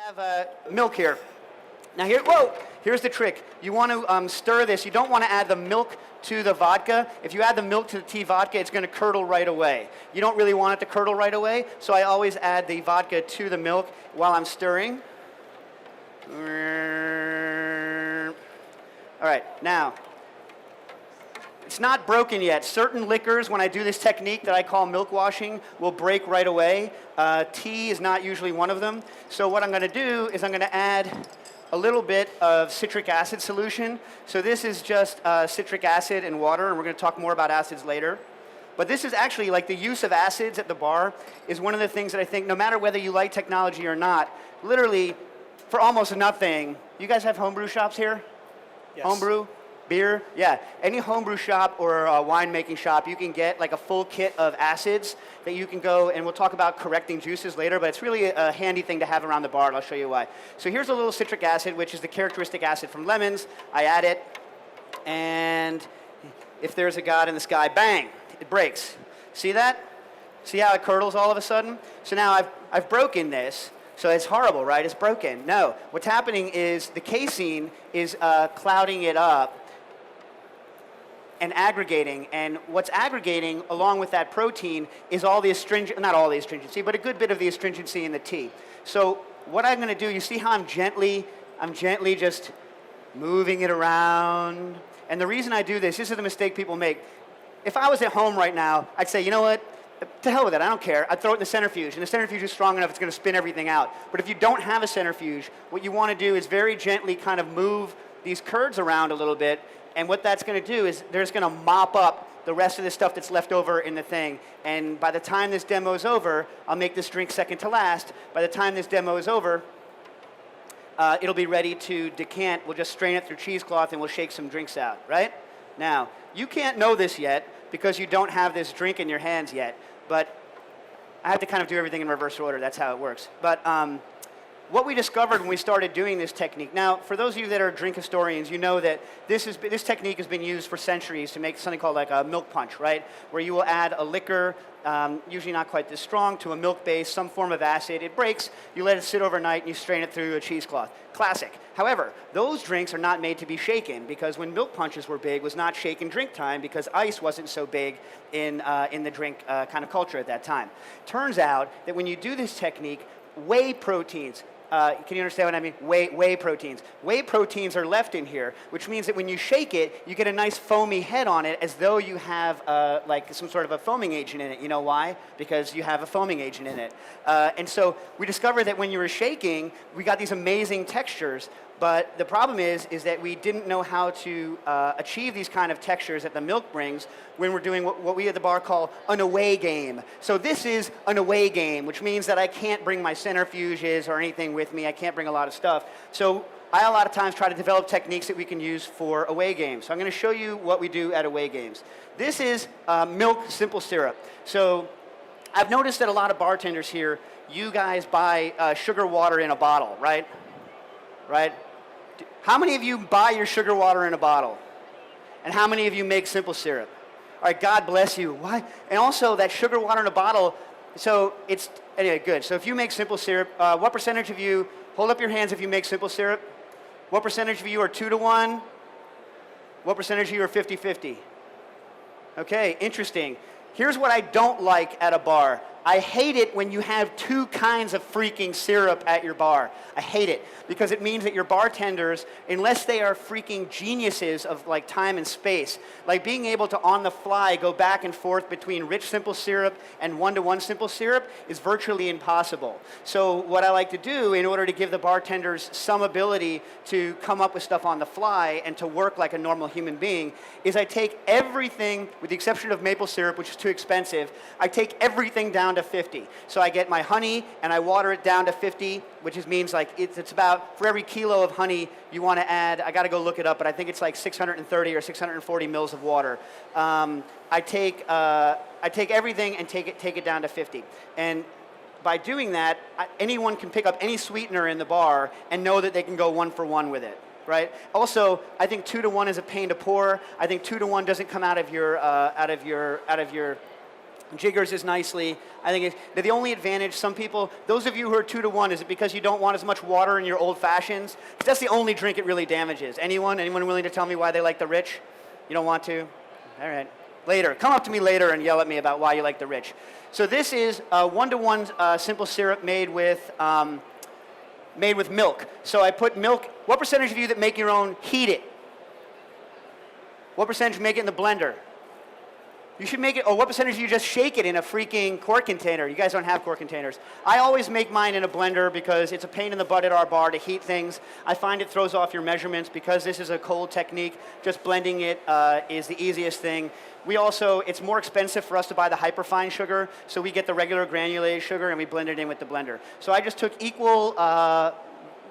Have milk here. Now here's the trick. You want to stir this. You don't want to add the milk to the vodka. If you add the milk to the tea vodka, it's going to curdle right away. You don't really want it to curdle right away, so I always add the vodka to the milk while I'm stirring. All right, now, it's not broken yet. Certain liquors, when I do this technique that I call milk washing, will break right away. Tea is not usually one of them. So what I'm going to do is I'm going to add a little bit of citric acid solution. So this is just citric acid and water, and we're going to talk more about acids later. But this is actually, like, the use of acids at the bar is one of the things that I think, no matter whether you like technology or not, literally, for almost nothing. You guys have homebrew shops here? Yes. Homebrew? Beer? Yeah. Any homebrew shop or winemaking shop, you can get like a full kit of acids that you can go, and we'll talk about correcting juices later, but it's really a handy thing to have around the bar, and I'll show you why. So here's a little citric acid, which is the characteristic acid from lemons. I add it, and if there's a God in the sky, bang, it breaks. See that? See how it curdles all of a sudden? So now I've broken this. So it's horrible, right? It's broken. No. What's happening is the casein is clouding it up and aggregating, and what's aggregating along with that protein is all the astringent, not all the astringency, but a good bit of the astringency in the tea. So what I'm going to do, you see how I'm gently just moving it around, and the reason I do this is the mistake people make. If I was at home right now, I'd say, you know what? To hell with it, I don't care. I'd throw it in the centrifuge, and the centrifuge is strong enough, it's going to spin everything out. But if you don't have a centrifuge, what you want to do is very gently kind of move these curds around a little bit, and what that's going to do is there's going to mop up the rest of the stuff that's left over in the thing. And by the time this demo is over, I'll make this drink second to last. By the time this demo is over, it'll be ready to decant. We'll just strain it through cheesecloth, and we'll shake some drinks out, right? Now, you can't know this yet because you don't have this drink in your hands yet, but I have to kind of do everything in reverse order. That's how it works. But what we discovered when we started doing this technique, now, for those of you that are drink historians, you know that this technique has been used for centuries to make something called like a milk punch, right? Where you will add a liquor, usually not quite this strong, to a milk base, some form of acid. It breaks, you let it sit overnight, and you strain it through a cheesecloth. Classic. However, those drinks are not made to be shaken, because when milk punches were big, it was not shake and drink time, because ice wasn't so big in the drink kind of culture at that time. Turns out that when you do this technique, whey proteins, can you understand what I mean? Whey proteins. Whey proteins are left in here, which means that when you shake it, you get a nice foamy head on it, as though you have like some sort of a foaming agent in it. You know why? Because you have a foaming agent in it. And so we discovered that when you were shaking, we got these amazing textures. But the problem is that we didn't know how to achieve these kind of textures that the milk brings when we're doing what we at the bar call an away game. So this is an away game, which means that I can't bring my centrifuges or anything with me. I can't bring a lot of stuff. So I a lot of times try to develop techniques that we can use for away games. So I'm going to show you what we do at away games. This is milk simple syrup. So I've noticed that a lot of bartenders here, you guys buy sugar water in a bottle, right? Right? How many of you buy your sugar water in a bottle? And how many of you make simple syrup? All right, God bless you. Why? And also, that sugar water in a bottle, so it's, anyway, good. So if you make simple syrup, what percentage of you, hold up your hands if you make simple syrup. What percentage of you are 2-to-1? What percentage of you are 50-50? Okay, interesting. Here's what I don't like at a bar. I hate it when you have two kinds of freaking syrup at your bar. I hate it because it means that your bartenders, unless they are freaking geniuses of like time and space, like being able to on the fly go back and forth between rich simple syrup and 1-to-1 simple syrup is virtually impossible. So what I like to do in order to give the bartenders some ability to come up with stuff on the fly and to work like a normal human being is I take everything, with the exception of maple syrup, which is too expensive, I take everything down to 50. So I get my honey and I water it down to 50, which means like it's about, for every kilo of honey you want to add, I got to go look it up, but I think it's like 630 or 640 mils of water. I take everything and take it down to 50. And by doing that, anyone can pick up any sweetener in the bar and know that they can go 1-for-1 with it. Right? Also, I think 2-to-1 is a pain to pour. I think 2-to-1 doesn't come out of your jiggers as nicely. I think the only advantage, some people, those of you who are 2 to 1, is it because you don't want as much water in your old fashions? That's the only drink it really damages. Anyone willing to tell me why they like the rich? You don't want to? All right. Later. Come up to me later and yell at me about why you like the rich. So this is 1 to 1 simple syrup made with milk. So I put milk. What percentage of you that make your own heat it? What percentage make it in the blender? You should make it, or what percentage of you just shake it in a freaking quart container? You guys don't have quart containers. I always make mine in a blender because it's a pain in the butt at our bar to heat things. I find it throws off your measurements. Because this is a cold technique, just blending it is the easiest thing. We also, it's more expensive for us to buy the hyperfine sugar, so we get the regular granulated sugar and we blend it in with the blender. So I just took equal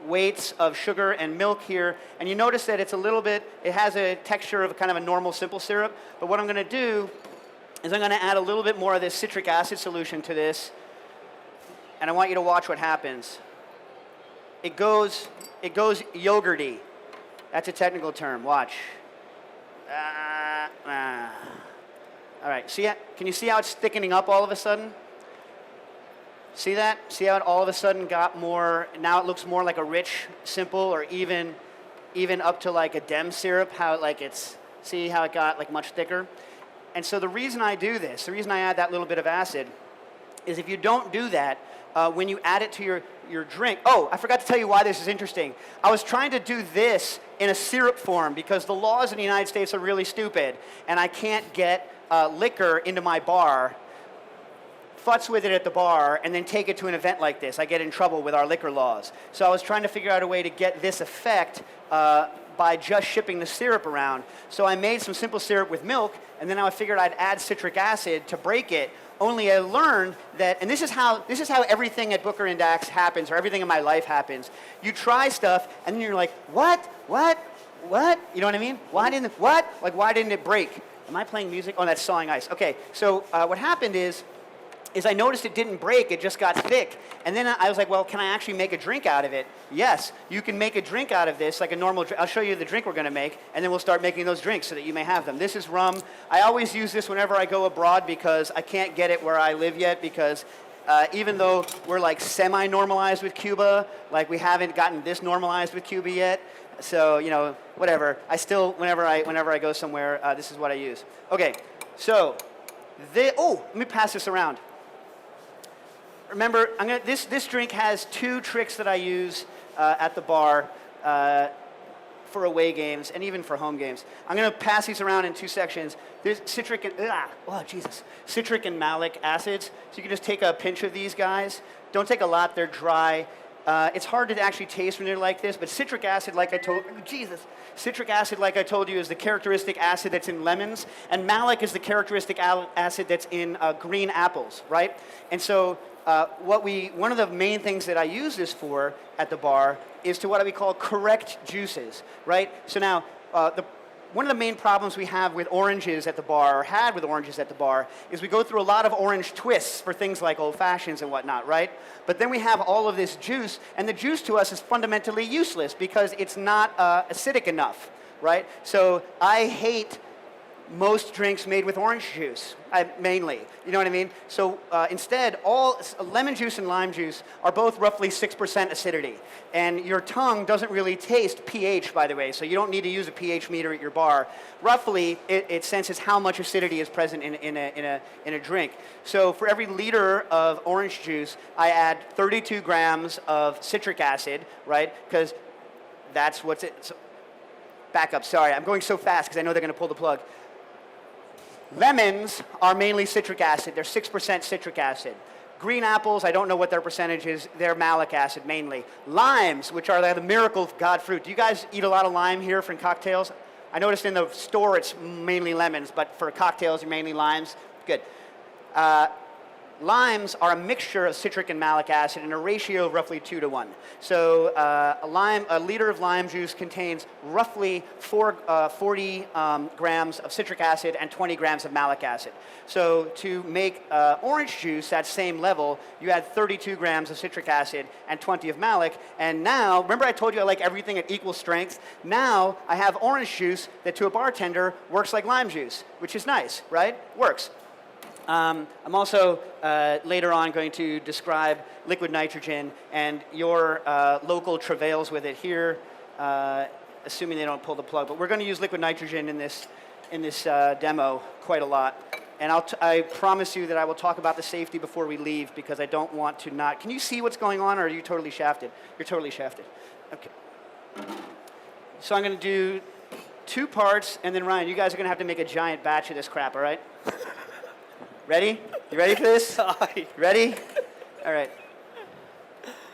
weights of sugar and milk here, and you notice that it's a little bit, it has a texture of kind of a normal simple syrup, but what I'm going to do is I'm going to add a little bit more of this citric acid solution to this, and I want you to watch what happens. It goes yogurty. That's a technical term. Watch. All right, can you see how it's thickening up all of a sudden? See that? See how it all of a sudden got more, now it looks more like a rich, simple, or even up to like a Dem syrup, how see how it got like much thicker? And so the reason I do this, the reason I add that little bit of acid, is if you don't do that, when you add it to your drink, oh, I forgot to tell you why this is interesting. I was trying to do this in a syrup form because the laws in the United States are really stupid, and I can't get liquor into my bar, futz with it at the bar, and then take it to an event like this. I get in trouble with our liquor laws. So I was trying to figure out a way to get this effect by just shipping the syrup around. So I made some simple syrup with milk, and then I figured I'd add citric acid to break it. Only I learned that, and this is how everything at Booker and Dax happens, or everything in my life happens. You try stuff, and then you're like, what? You know what I mean? Why didn't it break? Am I playing music? Oh, that's Sawing Ice. Okay, so what happened is I noticed it didn't break, it just got thick. And then I was like, well, can I actually make a drink out of it? Yes, you can make a drink out of this, like a normal drink. I'll show you the drink we're going to make, and then we'll start making those drinks so that you may have them. This is rum. I always use this whenever I go abroad because I can't get it where I live yet because even though we're like semi-normalized with Cuba, like we haven't gotten this normalized with Cuba yet. So, you know, whatever. I still, whenever I go somewhere, this is what I use. Okay, so, let me pass this around. Remember, this drink has 2 tricks that I use at the bar for away games and even for home games. I'm going to pass these around in 2 sections. There's citric and malic acids. So you can just take a pinch of these guys. Don't take a lot; they're dry. It's hard to actually taste when they're like this, but citric acid, like I told you, is the characteristic acid that's in lemons, and malic is the characteristic acid that's in green apples, right? And so one of the main things that I use this for at the bar is to what we call correct juices, right? So now, one of the main problems we have with oranges at the bar, or had with oranges at the bar, is we go through a lot of orange twists for things like old fashions and whatnot, right? But then we have all of this juice, and the juice to us is fundamentally useless because it's not acidic enough, right? So I hate most drinks made with orange juice, mainly. You know what I mean? So instead, all lemon juice and lime juice are both roughly 6% acidity. And your tongue doesn't really taste pH, by the way, so you don't need to use a pH meter at your bar. Roughly, it senses how much acidity is present in a drink. So for every liter of orange juice, I add 32 grams of citric acid, right? Because that's what's it. So, back up, sorry, I'm going so fast because I know they're going to pull the plug. Lemons are mainly citric acid. They're 6% citric acid. Green apples, I don't know what their percentage is. They're malic acid mainly. Limes, which are the miracle of God fruit. Do you guys eat a lot of lime here for cocktails? I noticed in the store it's mainly lemons, but for cocktails, you're mainly limes. Good. Limes are a mixture of citric and malic acid in a ratio of roughly 2 to 1. So a liter of lime juice contains roughly 40 grams of citric acid and 20 grams of malic acid. So to make orange juice at same level, you add 32 grams of citric acid and 20 of malic. And now, remember I told you I like everything at equal strength? Now I have orange juice that to a bartender works like lime juice, which is nice, right? Works. I'm also later on going to describe liquid nitrogen and your local travails with it here, assuming they don't pull the plug. But we're going to use liquid nitrogen in this demo quite a lot. And I promise you that I will talk about the safety before we leave because I don't want to not. Can you see what's going on, or are you totally shafted? You're totally shafted. Okay. So I'm going to do 2 parts, and then Ryan, you guys are going to have to make a giant batch of this crap, all right? Ready? You ready for this? Ready? All right.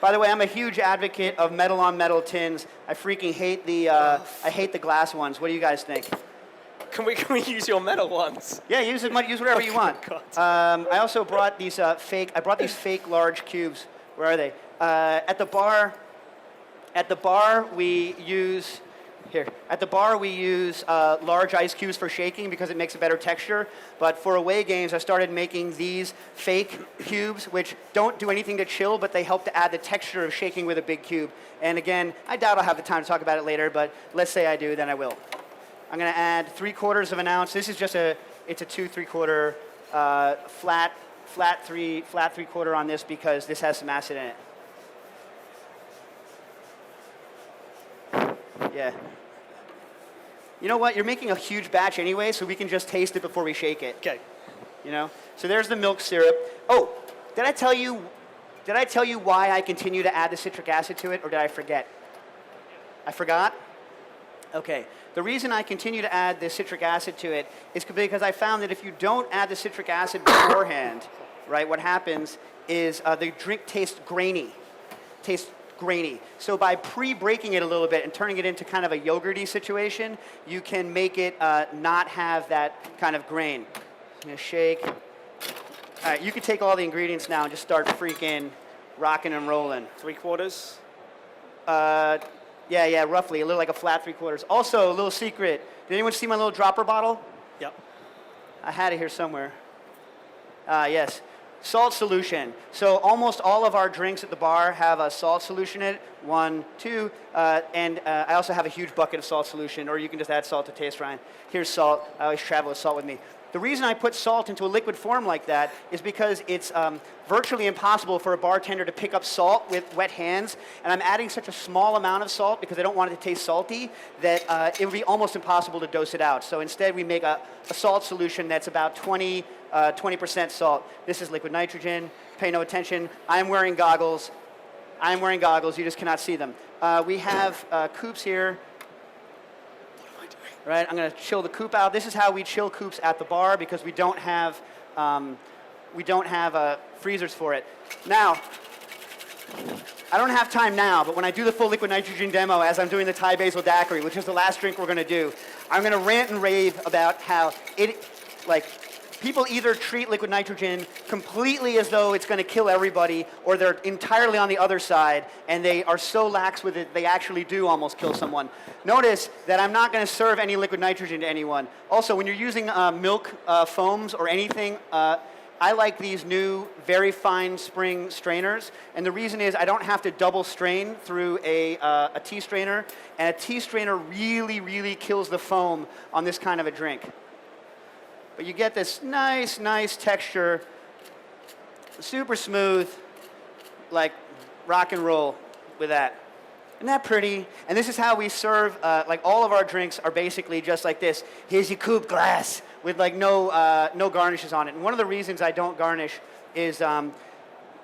By the way, I'm a huge advocate of metal-on-metal tins. I freaking hate the glass ones. What do you guys think? Can we use your metal ones? Yeah, use whatever you want. I also brought these fake large cubes. Where are they? At the bar we use large ice cubes for shaking because it makes a better texture. But for away games, I started making these fake cubes, which don't do anything to chill, but they help to add the texture of shaking with a big cube. And again, I doubt I'll have the time to talk about it later, but let's say I do, then I will. I'm going to add 3/4 of an ounce. This is just it's a 2 3/4 flat 3/4 on this because this has some acid in it. Yeah. You know what? You're making a huge batch anyway, so we can just taste it before we shake it. Okay. You know? So there's the milk syrup. Oh, did I tell you why I continue to add the citric acid to it, or did I forget? I forgot? Okay. The reason I continue to add the citric acid to it is because I found that if you don't add the citric acid beforehand, right, what happens is the drink tastes grainy. So by pre-breaking it a little bit and turning it into kind of a yogurty situation, you can make it not have that kind of grain. I'm gonna shake. All right, you can take all the ingredients now and just start freaking rocking and rolling. 3/4? Yeah, roughly, a little like a flat 3/4. Also, a little secret. Did anyone see my little dropper bottle? Yep. I had it here somewhere. Yes. Salt solution. So almost all of our drinks at the bar have a salt solution in it. 1, 2, and I also have a huge bucket of salt solution, or you can just add salt to taste, Ryan. Here's salt. I always travel with salt with me. The reason I put salt into a liquid form like that is because it's virtually impossible for a bartender to pick up salt with wet hands, and I'm adding such a small amount of salt because I don't want it to taste salty that it would be almost impossible to dose it out. So instead we make a salt solution that's about 20% salt. This is liquid nitrogen. Pay no attention. I'm wearing goggles. You just cannot see them. We have coops here. Right, I'm going to chill the coupe out. This is how we chill coupes at the bar because we don't have freezers for it. Now, I don't have time now, but when I do the full liquid nitrogen demo, as I'm doing the Thai basil daiquiri, which is the last drink we're going to do, I'm going to rant and rave about how people either treat liquid nitrogen completely as though it's going to kill everybody, or they're entirely on the other side, and they are so lax with it, they actually do almost kill someone. Notice that I'm not going to serve any liquid nitrogen to anyone. Also, when you're using milk foams or anything, I like these new, very fine spring strainers, and the reason is I don't have to double strain through a tea strainer, and a tea strainer really, really kills the foam on this kind of a drink. But you get this nice texture, super smooth, like rock and roll with that. Isn't that pretty? And this is how we serve, like all of our drinks are basically just like this. Here's your coupe glass with like no garnishes on it. And one of the reasons I don't garnish is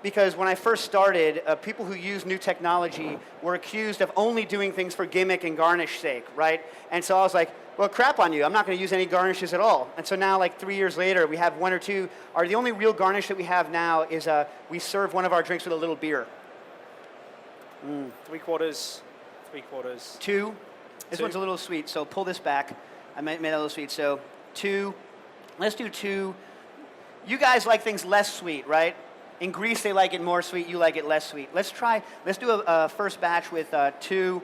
because when I first started, people who use new technology were accused of only doing things for gimmick and garnish sake, right? And so I was like, well, crap on you. I'm not going to use any garnishes at all. And so now, like 3 years later, we have 1 or 2. The only real garnish that we have now is we serve one of our drinks with a little beer. 3/4. 2. This one's a little sweet, so pull this back. I made it a little sweet. So 2. Let's do 2. You guys like things less sweet, right? In Greece, they like it more sweet. You like it less sweet. Let's do a first batch with 2,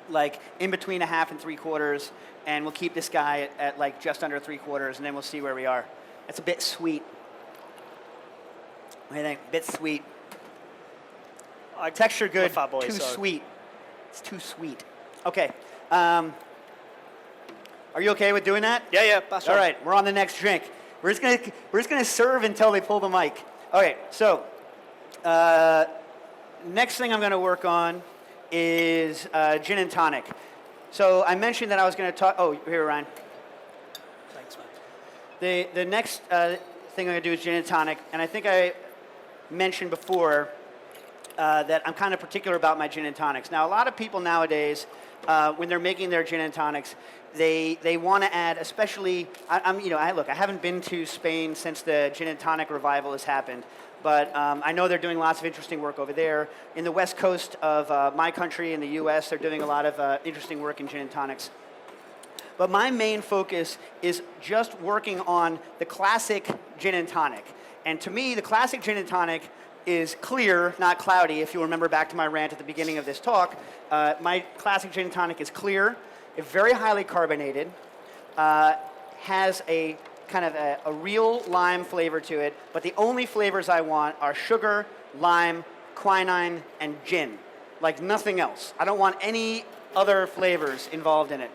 like in between 1/2 and 3/4. And we'll keep this guy at like just under 3/4, and then we'll see where we are. It's a bit sweet. What do you think? Bit sweet. Texture good, too sweet. It's too sweet. Okay. Are you okay with doing that? Yeah, that's all right. We're on the next drink. We're just gonna serve until they pull the mic. Okay, so next thing I'm gonna work on is gin and tonic. So I mentioned that I was gonna talk. Oh, here, Ryan. Thanks, man. The next thing I'm gonna do is gin and tonic, and I think I mentioned before that I'm kind of particular about my gin and tonics. Now, a lot of people nowadays, when they're making their gin and tonics, they want to add, especially, I haven't been to Spain since the gin and tonic revival has happened, but I know they're doing lots of interesting work over there. In the west coast of my country, in the U.S., they're doing a lot of interesting work in gin and tonics. But my main focus is just working on the classic gin and tonic. And to me, the classic gin and tonic is clear, not cloudy. If you remember back to my rant at the beginning of this talk, my classic gin and tonic is clear, very highly carbonated, has a kind of a real lime flavor to it, but the only flavors I want are sugar, lime, quinine, and gin. Like nothing else. I don't want any other flavors involved in it.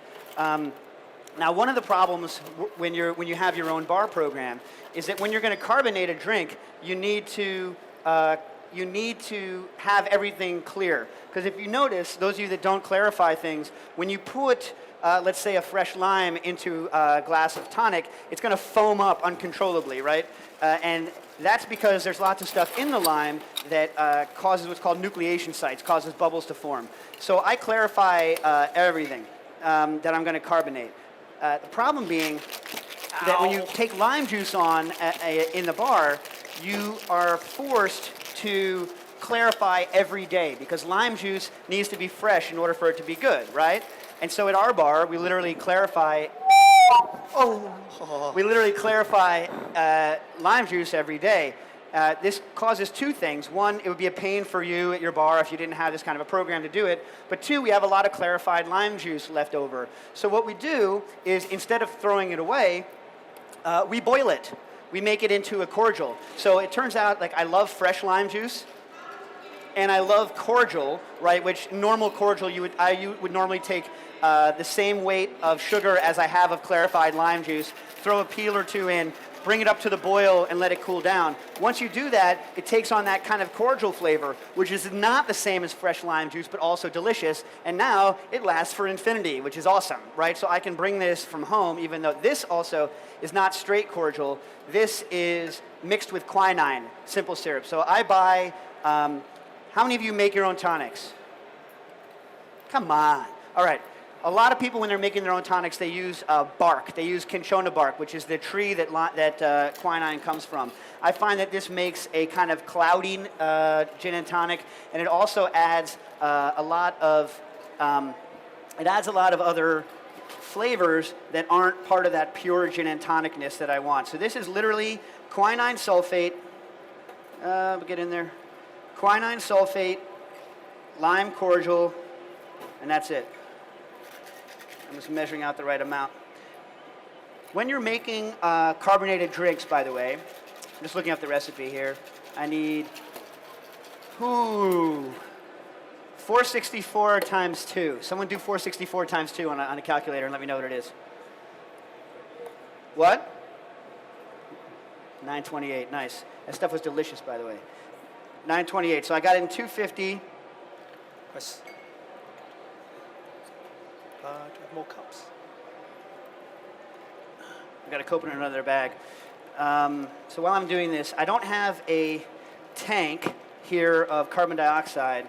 Now, one of the problems when you have your own bar program is that when you're going to carbonate a drink, you need to have everything clear. Because if you notice, those of you that don't clarify things, when you put, let's say, a fresh lime into a glass of tonic, it's going to foam up uncontrollably, right? And that's because there's lots of stuff in the lime that causes what's called nucleation sites, causes bubbles to form. So I clarify everything that I'm going to carbonate. The problem being that when you take lime juice on in the bar, you are forced to clarify every day because lime juice needs to be fresh in order for it to be good, right? And so at our bar, we literally clarify. We literally clarify lime juice every day. This causes two things. One, it would be a pain for you at your bar if you didn't have this kind of a program to do it. But two, we have a lot of clarified lime juice left over. So what we do is instead of throwing it away, we boil it. We make it into a cordial. So it turns out, like, I love fresh lime juice, and I love cordial, right? Which normal cordial, you would normally take the same weight of sugar as I have of clarified lime juice, throw a peel or two in, bring it up to the boil, and let it cool down. Once you do that, it takes on that kind of cordial flavor, which is not the same as fresh lime juice, but also delicious. And now it lasts for infinity, which is awesome, right? So I can bring this from home, even though this also is not straight cordial. This is mixed with quinine, simple syrup. So I buy, how many of you make your own tonics? Come on. All right. A lot of people, when they're making their own tonics, they use bark. They use cinchona bark, which is the tree that quinine comes from. I find that this makes a kind of clouding gin and tonic, and it also adds a lot of other flavors that aren't part of that pure gin and tonicness that I want. So this is literally quinine sulfate. Get in there. Quinine sulfate, lime cordial, and that's it. I'm just measuring out the right amount. When you're making carbonated drinks, by the way, I'm just looking up the recipe here. I need 464 times 2. Someone do 464 times 2 on a calculator and let me know what it is. What? 928, nice. That stuff was delicious, by the way. 928, so I got in 250. Nice. Do you have more cups? I've got a coconut in another bag. So while I'm doing this, I don't have a tank here of carbon dioxide,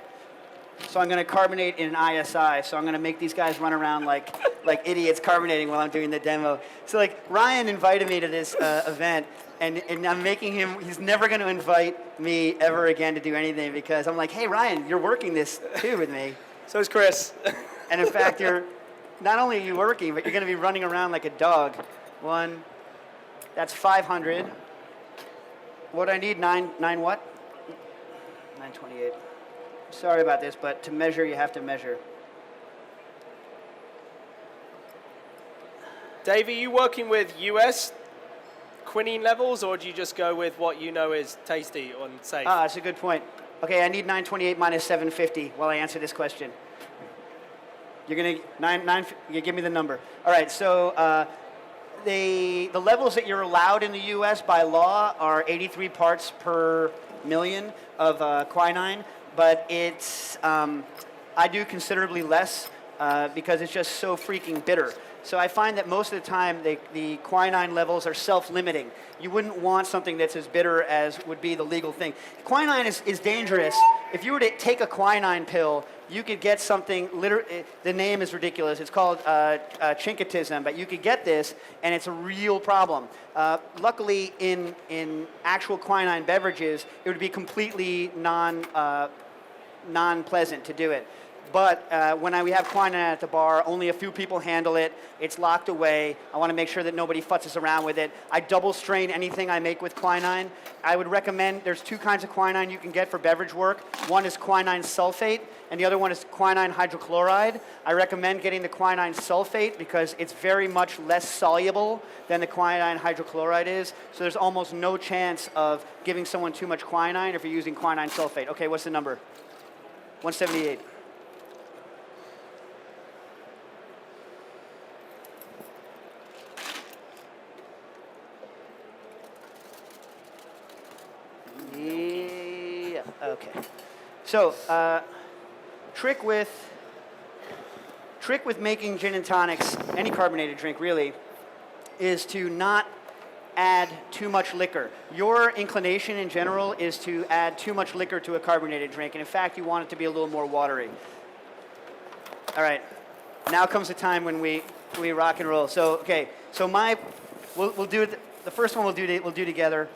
so I'm going to carbonate in an ISI. So I'm going to make these guys run around like idiots carbonating while I'm doing the demo. So like Ryan invited me to this event, and I'm making him. He's never going to invite me ever again to do anything because I'm like, hey Ryan, you're working this too with me. So is Chris. And in fact, not only are you working, but you're going to be running around like a dog. That's 500. What I need, nine what? 928. Sorry about this, but to measure, you have to measure. Dave, are you working with US quinine levels, or do you just go with what you know is tasty and safe? That's a good point. Okay, I need 928 minus 750 while I answer this question. You're gonna you give me the number. All right, so the levels that you're allowed in the U.S. by law are 83 parts per million of quinine, but it's I do considerably less because it's just so freaking bitter. So I find that most of the time the quinine levels are self-limiting. You wouldn't want something that's as bitter as would be the legal thing. Quinine is dangerous. If you were to take a quinine pill, you could get something, the name is ridiculous, it's called chinkatism, but you could get this and it's a real problem. Luckily in actual quinine beverages, it would be completely non-pleasant to do it. But when we have quinine at the bar, only a few people handle it. It's locked away. I want to make sure that nobody futzes around with it. I double strain anything I make with quinine. I would recommend, there's two kinds of quinine you can get for beverage work. One is quinine sulfate, and the other one is quinine hydrochloride. I recommend getting the quinine sulfate because it's very much less soluble than the quinine hydrochloride is. So there's almost no chance of giving someone too much quinine if you're using quinine sulfate. Okay, what's the number? 178. Yeah, okay. So, trick with making gin and tonics, any carbonated drink really, is to not add too much liquor. Your inclination in general is to add too much liquor to a carbonated drink, and in fact, you want it to be a little more watery. All right, now comes the time when we rock and roll. So, okay, so we'll do it. The first one we'll do together.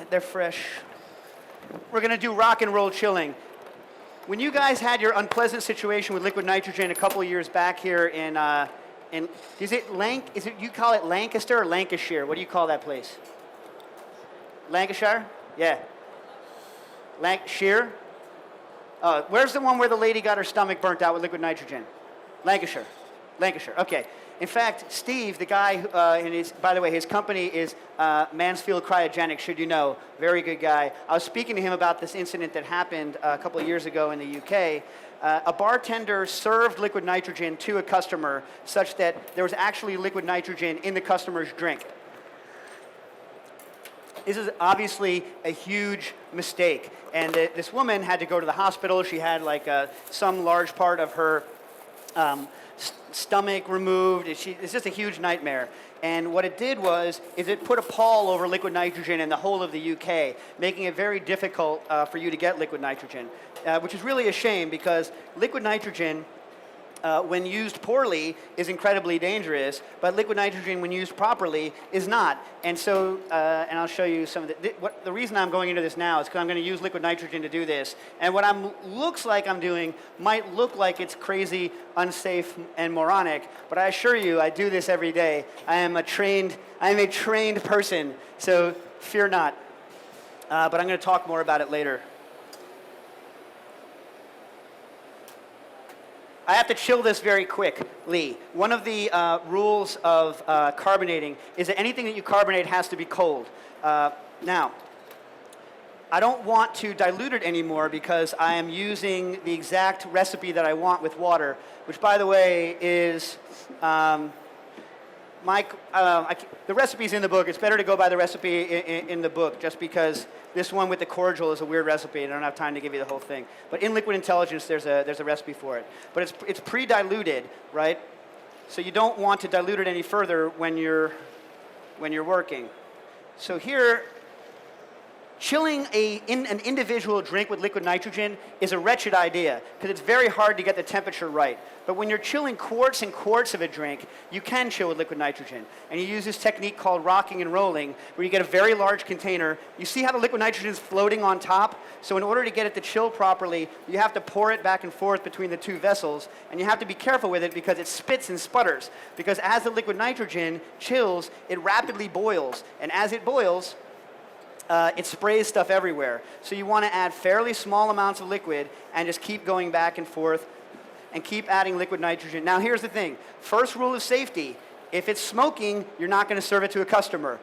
They're fresh. We're going to do rock and roll chilling. When you guys had your unpleasant situation with liquid nitrogen a couple of years back here in you call it Lancaster or Lancashire? What do you call that place? Lancashire? Yeah. Lancashire? Where's the one where the lady got her stomach burnt out with liquid nitrogen? Lancashire. Lancashire. Okay. In fact, Steve, the guy, by the way, his company is Mansfield Cryogenics, should you know. Very good guy. I was speaking to him about this incident that happened a couple of years ago in the UK. A bartender served liquid nitrogen to a customer such that there was actually liquid nitrogen in the customer's drink. This is obviously a huge mistake. And this woman had to go to the hospital. She had like some large part of her stomach removed. It's just a huge nightmare. And what it did was, it put a pall over liquid nitrogen in the whole of the UK, making it very difficult for you to get liquid nitrogen, which is really a shame because liquid nitrogen, when used poorly, is incredibly dangerous, but liquid nitrogen, when used properly, is not. And so, and I'll show you some of the reason I'm going into this now is because I'm going to use liquid nitrogen to do this. And what looks like I'm doing might look like it's crazy, unsafe, and moronic, but I assure you, I do this every day. I am a trained person, so fear not. But I'm going to talk more about it later. I have to chill this very quickly. One of the rules of carbonating is that anything that you carbonate has to be cold. Now, I don't want to dilute it anymore because I am using the exact recipe that I want with water, which, by the way, is the recipe's in the book. It's better to go by the recipe in the book just because this one with the cordial is a weird recipe and I don't have time to give you the whole thing. But in Liquid Intelligence, there's a recipe for it. But it's pre-diluted, right? So you don't want to dilute it any further when you're working. So here, chilling an individual drink with liquid nitrogen is a wretched idea because it's very hard to get the temperature right. But when you're chilling quarts and quarts of a drink, you can chill with liquid nitrogen. And you use this technique called rocking and rolling, where you get a very large container. You see how the liquid nitrogen is floating on top? So in order to get it to chill properly, you have to pour it back and forth between the two vessels, and you have to be careful with it because it spits and sputters. Because as the liquid nitrogen chills, it rapidly boils. And as it boils, it sprays stuff everywhere. So you want to add fairly small amounts of liquid and just keep going back and forth and keep adding liquid nitrogen. Now here's the thing. First rule of safety. If it's smoking, you're not going to serve it to a customer.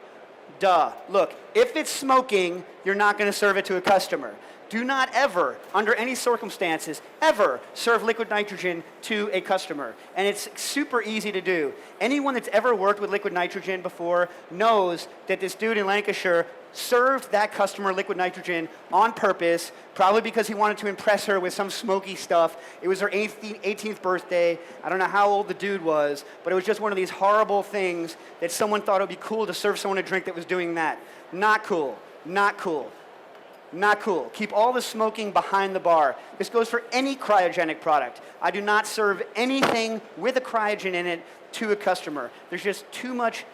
Duh. Look, if it's smoking, you're not going to serve it to a customer. Do not ever, under any circumstances, ever serve liquid nitrogen to a customer. And it's super easy to do. Anyone that's ever worked with liquid nitrogen before knows that this dude in Lancashire served that customer liquid nitrogen on purpose, probably because he wanted to impress her with some smoky stuff. It was her 18th birthday. I don't know how old the dude was, but it was just one of these horrible things that someone thought it would be cool to serve someone a drink that was doing that. Not cool. Not cool. Not cool. Keep all the smoking behind the bar. This goes for any cryogenic product. I do not serve anything with a cryogen in it to a customer. There's just too much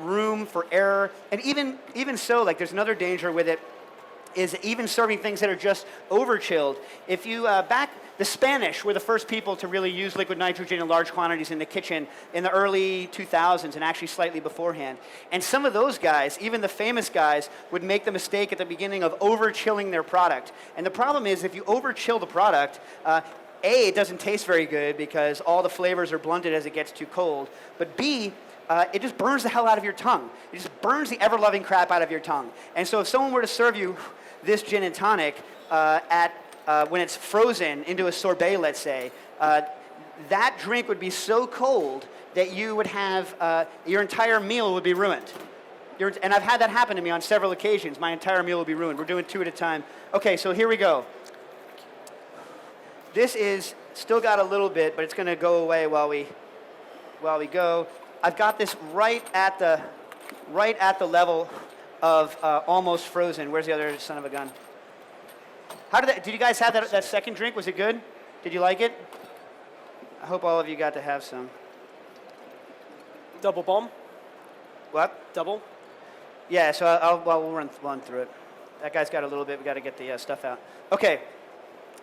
room for error. And even so, like, there's another danger with it, is even serving things that are just over chilled. If you the Spanish were the first people to really use liquid nitrogen in large quantities in the kitchen in the early 2000s, and actually slightly beforehand. And some of those guys, even the famous guys, would make the mistake at the beginning of over chilling their product. And the problem is, if you over chill the product, A, it doesn't taste very good because all the flavors are blunted as it gets too cold. But B, it just burns the hell out of your tongue. It just burns the ever-loving crap out of your tongue. And so if someone were to serve you this gin and tonic when it's frozen into a sorbet, let's say, that drink would be so cold that you would have, your entire meal would be ruined. And I've had that happen to me on several occasions. My entire meal would be ruined. We're doing 2 at a time. Okay, so here we go. This is still got a little bit, but it's going to go away while we go. I've got this right at the level of almost frozen. Where's the other son of a gun? Did you guys have that second drink? Was it good? Did you like it? I hope all of you got to have some. Double bomb? What? Double? Yeah, so we'll run through it. That guy's got a little bit. We got to get the stuff out. Okay.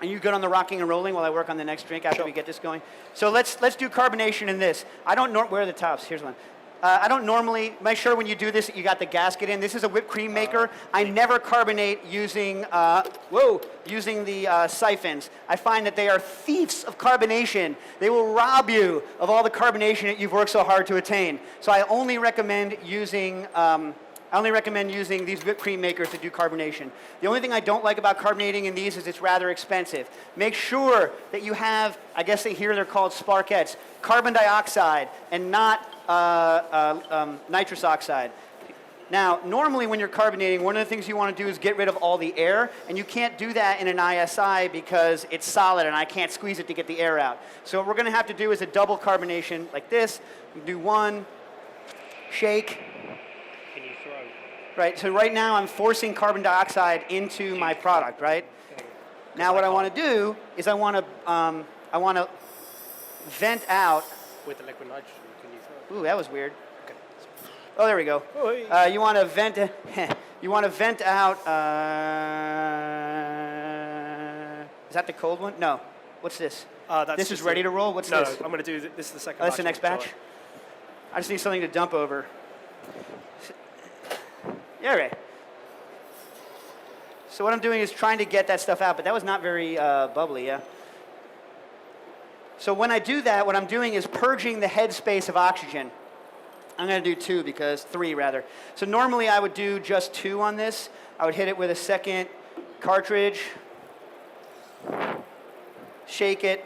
Are you good on the rocking and rolling while I work on the next drink after we get this going? So let's do carbonation in this. Where are the tops? Here's one. I don't normally, make sure when you do this, you got the gasket in. This is a whipped cream maker. I never carbonate using the siphons. I find that they are thieves of carbonation. They will rob you of all the carbonation that you've worked so hard to attain. So I only recommend using these whipped cream makers to do carbonation. The only thing I don't like about carbonating in these is it's rather expensive. Make sure that you have, I guess they're called sparkettes, carbon dioxide and not nitrous oxide. Now, normally when you're carbonating, one of the things you want to do is get rid of all the air, and you can't do that in an ISI because it's solid and I can't squeeze it to get the air out. So what we're going to have to do is a double carbonation like this. We do one, shake. Right, so right now I'm forcing carbon dioxide into my product, right? Now what I want to do is I want to vent out. With the liquid nitrogen, can you throw it? Ooh, that was weird. Okay. Oh, there we go. You want to vent. You want to vent out. Is that the cold one? No. What's this? This is ready to roll. What's this? No, I'm going to do this. Is the second. Oh, that's the next batch. I just need something to dump over. Yeah, right. So what I'm doing is trying to get that stuff out, but that was not very bubbly, yeah? So when I do that, what I'm doing is purging the headspace of oxygen. I'm going to do 3 rather. So normally I would do just 2 on this. I would hit it with a second cartridge, shake it,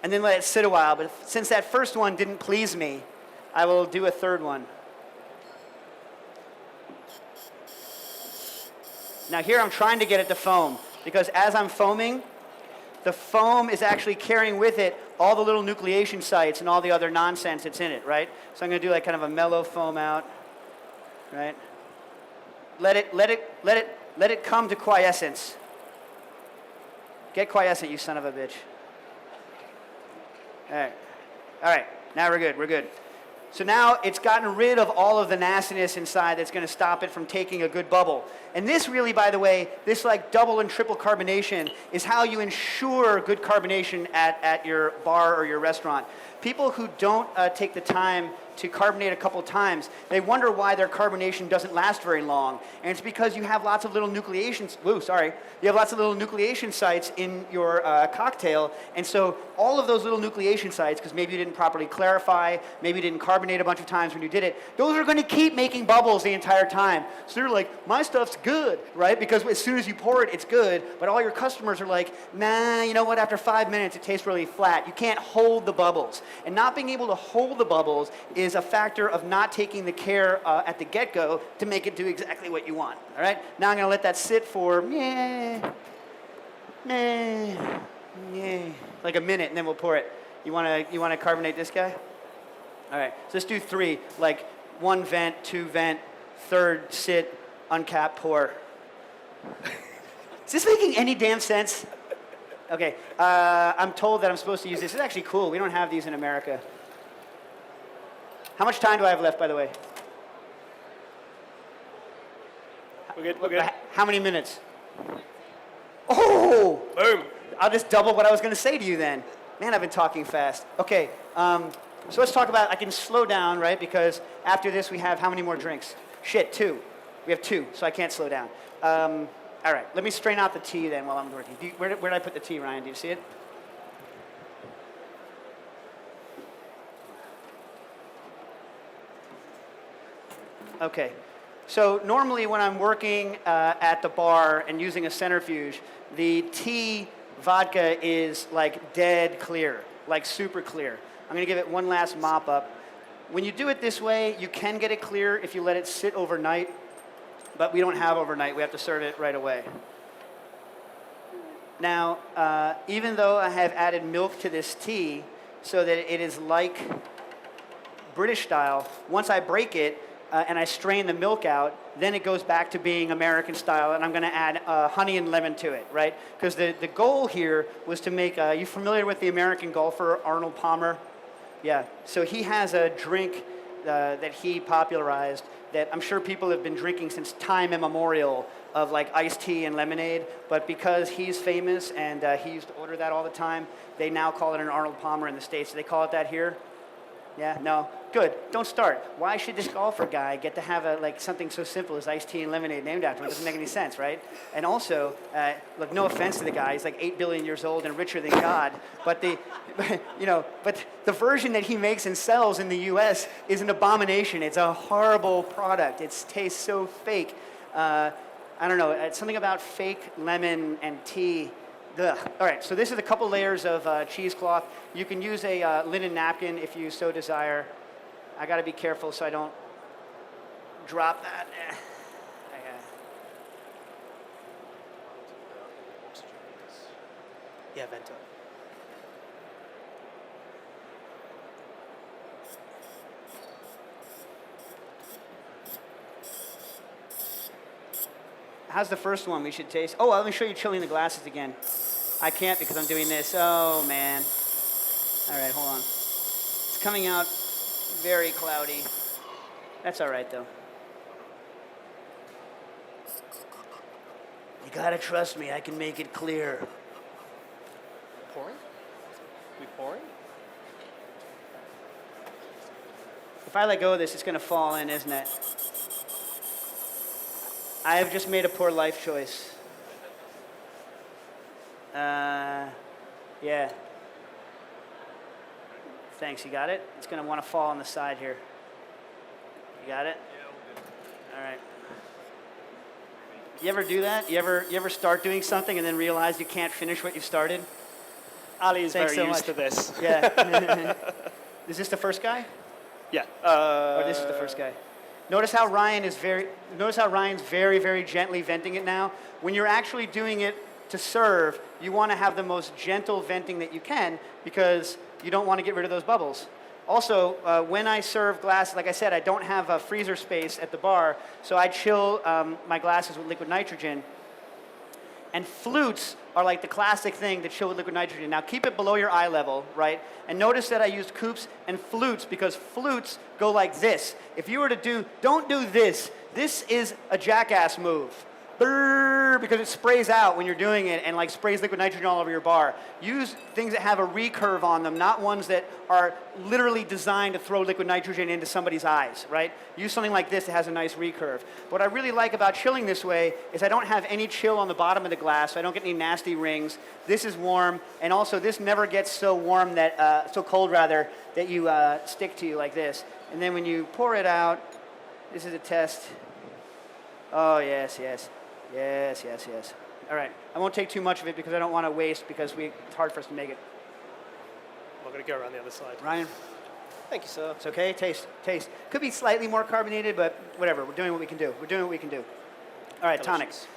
and then let it sit a while. But since that first one didn't please me, I will do a third one. Now here I'm trying to get it to foam, because as I'm foaming, the foam is actually carrying with it all the little nucleation sites and all the other nonsense that's in it, right? So I'm going to do like kind of a mellow foam out, right? Let it come to quiescence. Get quiescent, you son of a bitch. All right. Now we're good. So now it's gotten rid of all of the nastiness inside that's going to stop it from taking a good bubble. And this really, by the way, this like double and triple carbonation is how you ensure good carbonation at your bar or your restaurant. People who don't take the time to carbonate a couple times, they wonder why their carbonation doesn't last very long. And it's because you have lots of little nucleation, you have lots of little nucleation sites in your cocktail. And so all of those little nucleation sites, because maybe you didn't properly clarify, maybe you didn't carbonate a bunch of times when you did it, those are going to keep making bubbles the entire time. So they're like, my stuff's good, right? Because as soon as you pour it, it's good. But all your customers are like, nah, you know what? After 5 minutes, it tastes really flat. You can't hold the bubbles. And not being able to hold the bubbles is a factor of not taking the care at the get-go to make it do exactly what you want. All right? Now I'm going to let that sit for like a minute, and then we'll pour it. You want to carbonate this guy? All right. So let's do 3. Like 1 vent, 2 vent, 3rd sit, uncap, pour. Is this making any damn sense? Okay, I'm told that I'm supposed to use this. This is actually cool. We don't have these in America. How much time do I have left, by the way? We're good, we're good. How many minutes? Oh! Boom. I'll just double what I was going to say to you then. Man, I've been talking fast. Okay, so let's talk about, I can slow down, right? Because after this, we have how many more drinks? Shit, 2. We have 2, so I can't slow down. All right, let me strain out the tea then while I'm working. Where did I put the tea, Ryan? Do you see it? Okay, so normally when I'm working at the bar and using a centrifuge, the tea vodka is like dead clear, like super clear. I'm gonna give it one last mop up. When you do it this way, you can get it clear if you let it sit overnight. But we don't have overnight. We have to serve it right away. Now, even though I have added milk to this tea so that it is like British style, once I break it and I strain the milk out, then it goes back to being American style, and I'm going to add honey and lemon to it, right? Because the goal here was to make, you familiar with the American golfer Arnold Palmer? Yeah, so he has a drink that he popularized that I'm sure people have been drinking since time immemorial, of like iced tea and lemonade, but because he's famous and he used to order that all the time, they now call it an Arnold Palmer in the States. Do they call it that here? Yeah, no? Good, don't start. Why should this golfer guy get to have like something so simple as iced tea and lemonade named after him? It doesn't make any sense, right? And also, look, no offense to the guy, he's like 8 billion years old and richer than God, but but the version that he makes and sells in the US is an abomination. It's a horrible product. It tastes so fake. I don't know, it's something about fake lemon and tea. Ugh. All right, so this is a couple layers of cheesecloth. You can use a linen napkin if you so desire. I got to be careful so I don't drop that. Yeah, vento. How's the first one? We should taste. Oh, let me show you chilling the glasses again. I can't because I'm doing this. Oh, man. All right, hold on. It's coming out very cloudy. That's all right, though. You gotta trust me. I can make it clear. Pouring? We pouring? If I let go of this, it's gonna fall in, isn't it? I have just made a poor life choice. Yeah. Thanks, you got it? It's gonna wanna fall on the side here. You got it? Yeah, we're good. All right. You ever do that? You ever start doing something and then realize you can't finish what you started? Ali is Thanks very so used much. to this. Yeah. Is this the first guy? Yeah. Or this is the first guy? Notice how Ryan's very, very gently venting it now. When you're actually doing it to serve, you want to have the most gentle venting that you can because you don't want to get rid of those bubbles. Also, when I serve glasses, like I said, I don't have a freezer space at the bar, so I chill my glasses with liquid nitrogen. And flutes are like the classic thing to chill with liquid nitrogen. Now keep it below your eye level, right? And notice that I used coupes and flutes because flutes go like this. If you were to don't do this. This is a jackass move. brrr, because it sprays out when you're doing it and like sprays liquid nitrogen all over your bar. Use things that have a recurve on them, not ones that are literally designed to throw liquid nitrogen into somebody's eyes, right? Use something like this that has a nice recurve. What I really like about chilling this way is I don't have any chill on the bottom of the glass, so I don't get any nasty rings. This is warm, and also this never gets so warm that, so cold rather, that you stick to you like this. And then when you pour it out, this is a test. Oh, yes, yes. Yes, yes, yes. All right. I won't take too much of it because I don't want to waste because it's hard for us to make it. I'm going to go around the other side. Ryan? Thank you, sir. It's okay. Taste. Taste. Could be slightly more carbonated, but whatever. We're doing what we can do. We're doing what we can do. All right, tonics.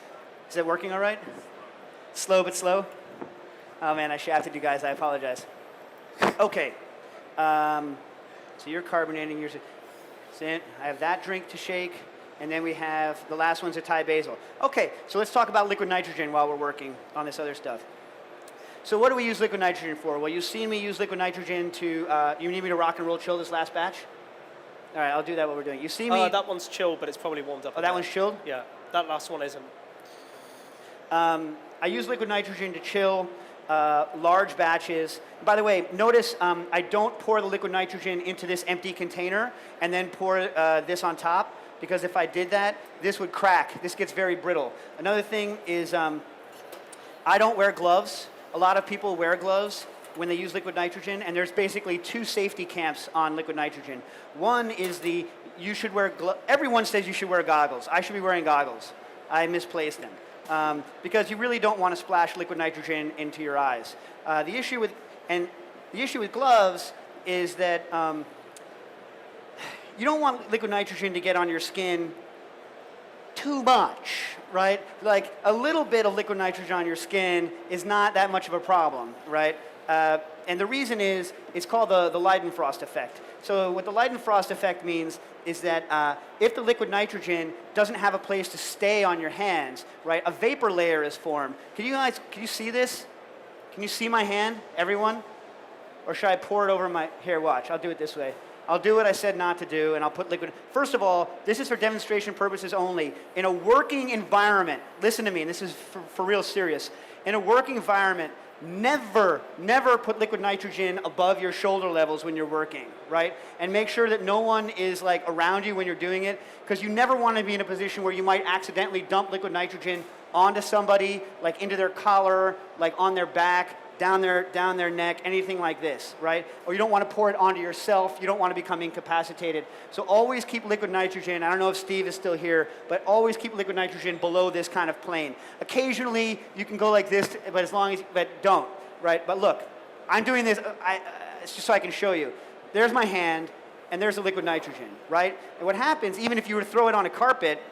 Is it working all right? Slow but slow? Oh, man, I shafted you guys. I apologize. Okay. So you're carbonating. Yours. I have that drink to shake. And then we have, the last one's a Thai basil. Okay, so let's talk about liquid nitrogen while we're working on this other stuff. So what do we use liquid nitrogen for? Well, you've seen me use liquid nitrogen to, you need me to rock and roll chill this last batch? All right, I'll do that while we're doing it. You see me? That one's chilled, but it's probably warmed up. Oh, that one's chilled? Yeah, that last one isn't. I use liquid nitrogen to chill large batches. By the way, notice I don't pour the liquid nitrogen into this empty container and then pour this on top. Because if I did that, this would crack. This gets very brittle. Another thing is I don't wear gloves. A lot of people wear gloves when they use liquid nitrogen, and there's basically two safety camps on liquid nitrogen. One is you should wear everyone says you should wear goggles. I should be wearing goggles. I misplaced them. Because you really don't want to splash liquid nitrogen into your eyes. The issue with gloves is that you don't want liquid nitrogen to get on your skin too much, right? Like a little bit of liquid nitrogen on your skin is not that much of a problem, right? And the reason is, it's called the Leidenfrost effect. So what the Leidenfrost effect means is that if the liquid nitrogen doesn't have a place to stay on your hands, right, a vapor layer is formed. Can you see this? Can you see my hand, everyone? Or should I pour it over my, here, watch, I'll do it this way. I'll do what I said not to do, and I'll put liquid. First of all, this is for demonstration purposes only. In a working environment, listen to me, and this is for real serious. In a working environment, never put liquid nitrogen above your shoulder levels when you're working, right? And make sure that no one is like around you when you're doing it, because you never want to be in a position where you might accidentally dump liquid nitrogen onto somebody, like into their collar, like on their back, down their neck, anything like this, right? Or you don't want to pour it onto yourself. You don't want to become incapacitated. So always keep liquid nitrogen. I don't know if Steve is still here, but always keep liquid nitrogen below this kind of plane. Occasionally, you can go like this, but don't, right? But look, I'm doing this, it's just so I can show you. There's my hand, and there's the liquid nitrogen, right? And what happens, even if you were to throw it on a carpet,